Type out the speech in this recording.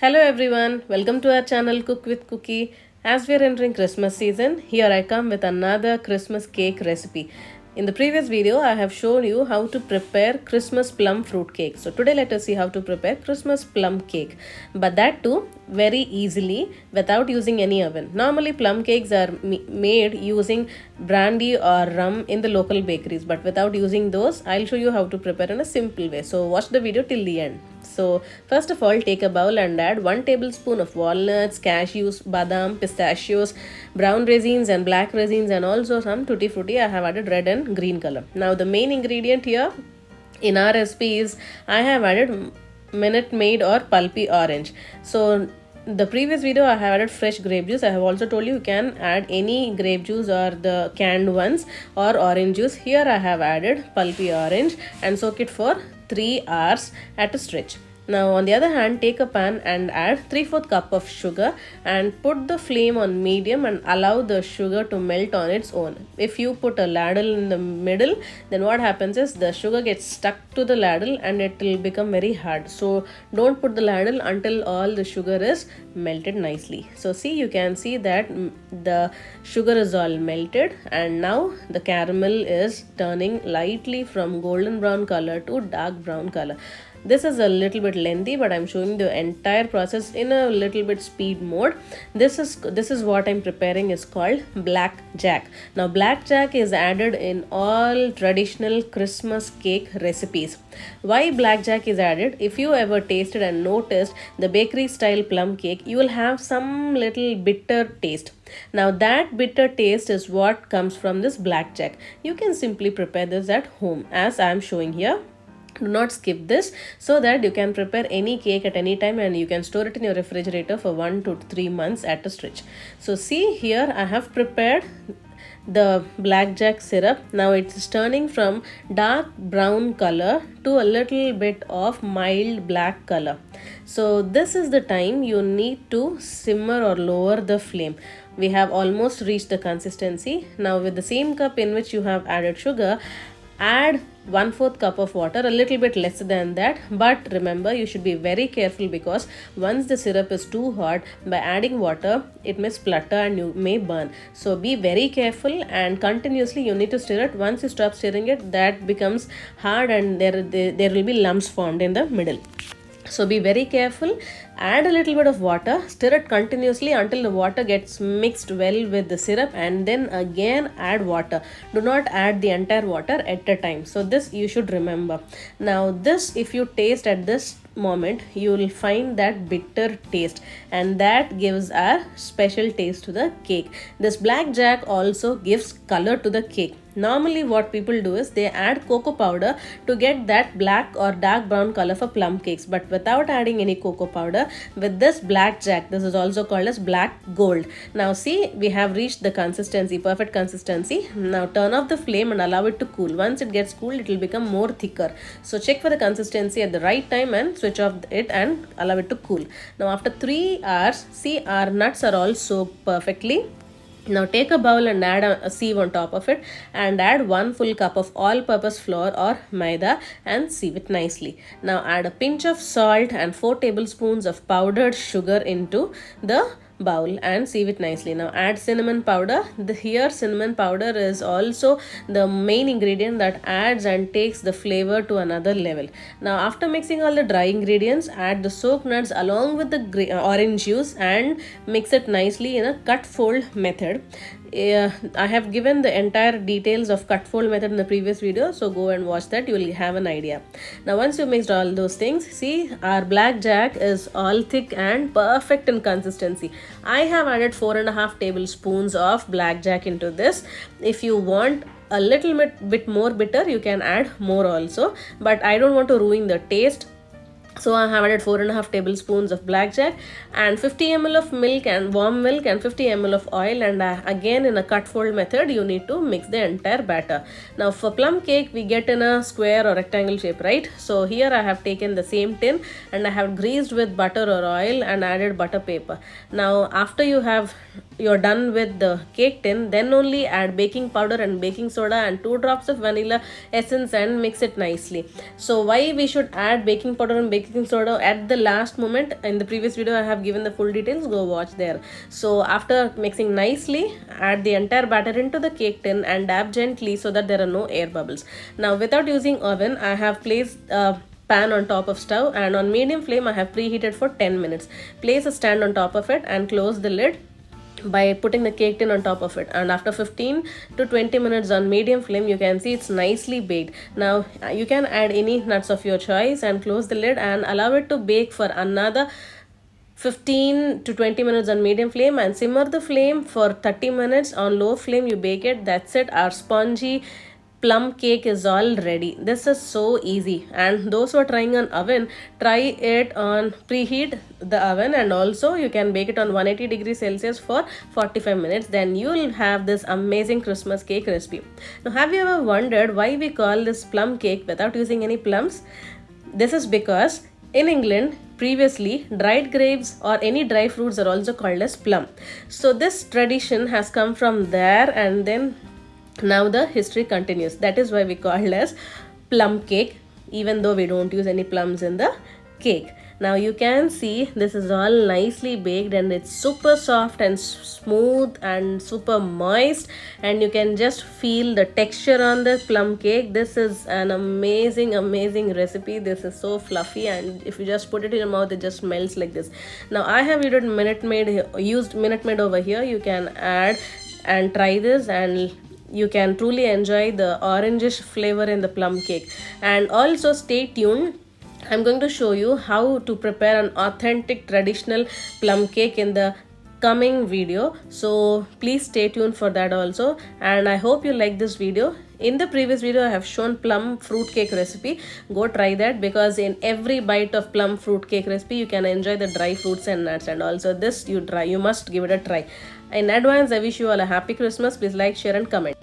Hello everyone, welcome to our channel Cook with Cookie. As we are entering Christmas season, here I come with another Christmas cake recipe. In the previous video, I have shown you how to prepare Christmas plum fruit cake. So today let us see how to prepare Christmas plum cake. But that too very easily without using any oven. Normally plum cakes are made using brandy or rum in the local bakeries. But without using those, I'll show you how to prepare in a simple way. So watch the video till the end. So first of all, take a bowl and add 1 tablespoon of walnuts, cashews, badam, pistachios, brown raisins and black raisins, and also some tutti frutti. I have added red and green color. Now the main ingredient here in our recipe is I have added Minute Maid or pulpy orange. So the previous video I have added fresh grape juice. I have also told you can add any grape juice or the canned ones or orange juice. Here I have added pulpy orange and soak it for 3 hours at a stretch. Now on the other hand, take a pan and add 3/4 cup of sugar and put the flame on medium and allow the sugar to melt on its own. If you put a ladle in the middle, then what happens is the sugar gets stuck to the ladle and it will become very hard. So don't put the ladle until all the sugar is melted nicely. So see, you can see that the sugar is all melted and now the caramel is turning lightly from golden brown color to dark brown color. This is a little bit lengthy, but I'm showing the entire process in a little bit speed mode. This is what I'm preparing is called blackjack. Now blackjack is added in all traditional Christmas cake recipes. Why blackjack is added? If you ever tasted and noticed the bakery style plum cake, you will have some little bitter taste. Now that bitter taste is what comes from this blackjack. You can simply prepare this at home as I am showing here. Do not skip this so that you can prepare any cake at any time and you can store it in your refrigerator for 1 to 3 months at a stretch. So see here, I have prepared the blackjack syrup. Now it's turning from dark brown color to a little bit of mild black color. So this is the time you need to simmer or lower the flame. We have almost reached the consistency. Now with the same cup in which you have added sugar, add 1/4 cup of water, a little bit less than that, but remember you should be very careful because once the syrup is too hot, by adding water it may splutter and you may burn. So be very careful and continuously you need to stir it. Once you stop stirring it, that becomes hard and there will be lumps formed in the middle. So be very careful, add a little bit of water, stir it continuously until the water gets mixed well with the syrup and then again add water. Do not add the entire water at a time. So this you should remember. Now this, if you taste at this moment, you will find that bitter taste and that gives a special taste to the cake. This blackjack also gives color to the cake. Normally what people do is they add cocoa powder to get that black or dark brown color for plum cakes, but without adding any cocoa powder, with this blackjack, this is also called as black gold. Now see, we have reached the consistency, perfect consistency. Now turn off the flame and allow it to cool. Once it gets cool, it will become more thicker. So check for the consistency at the right time and switch off it and allow it to cool. Now after 3 hours, see, our nuts are all soaked perfectly. Now take a bowl and add a sieve on top of it and add 1 full cup of all-purpose flour or maida and sieve it nicely. Now add a pinch of salt and 4 tablespoons of powdered sugar into the bowl and sieve it nicely. Now add cinnamon powder. Here cinnamon powder is also the main ingredient that adds and takes the flavor to another level. Now after mixing all the dry ingredients, add the soaked nuts along with the orange juice and mix it nicely in a cut fold method. I have given the entire details of cut fold method in the previous video, so go and watch that, you will have an idea. Now once you mixed all those things, see, our blackjack is all thick and perfect in consistency. I have added 4.5 tablespoons of blackjack into this. If you want a little bit more bitter, you can add more also, but I don't want to ruin the taste. So I have added 4.5 tablespoons of blackjack and 50 ml of milk and warm milk and 50 ml of oil, and again in a cut fold method you need to mix the entire batter. Now for plum cake we get in a square or rectangle shape, right? So here I have taken the same tin and I have greased with butter or oil and added butter paper. Now after you have you're done with the cake tin, then only add baking powder and baking soda and 2 drops of vanilla essence and mix it nicely. So why we should add baking powder and baking soda at the last moment? In the previous video I have given the full details, go watch there. So after mixing nicely, add the entire batter into the cake tin and dab gently so that there are no air bubbles. Now without using oven, I have placed pan on top of stove, and on medium flame I have preheated for 10 minutes. Place a stand on top of it and close the lid by putting the cake tin on top of it, and after 15 to 20 minutes on medium flame, you can see it's nicely baked. Now you can add any nuts of your choice and close the lid and allow it to bake for another 15 to 20 minutes on medium flame, and simmer the flame for 30 minutes on low flame. You bake it. That's it. Our spongy plum cake is all ready. This is so easy, and those who are trying on oven, try it on preheat the oven, and also you can bake it on 180 degrees Celsius for 45 minutes. Then you will have this amazing Christmas cake recipe. Now have you ever wondered why we call this plum cake without using any plums? This is because in England, previously, dried grapes or any dry fruits are also called as plum. So this tradition has come from there, and then now the history continues. That is why we call it as plum cake, even though we don't use any plums in the cake. Now you can see this is all nicely baked, and it's super soft and smooth and super moist, and you can just feel the texture on the plum cake. This is an amazing recipe. This is so fluffy, and if you just put it in your mouth, it just melts like this. Now I have used Minute Maid over here. You can add and try this, and you can truly enjoy the orangish flavor in the plum cake. And also stay tuned, I'm going to show you how to prepare an authentic traditional plum cake in the coming video. So please stay tuned for that also, and I hope you like this video. In the previous video I have shown plum fruit cake recipe. Go try that, because in every bite of plum fruit cake recipe you can enjoy the dry fruits and nuts, and also this you must give it a try. In advance, I wish you all a happy Christmas. Please like, share and comment.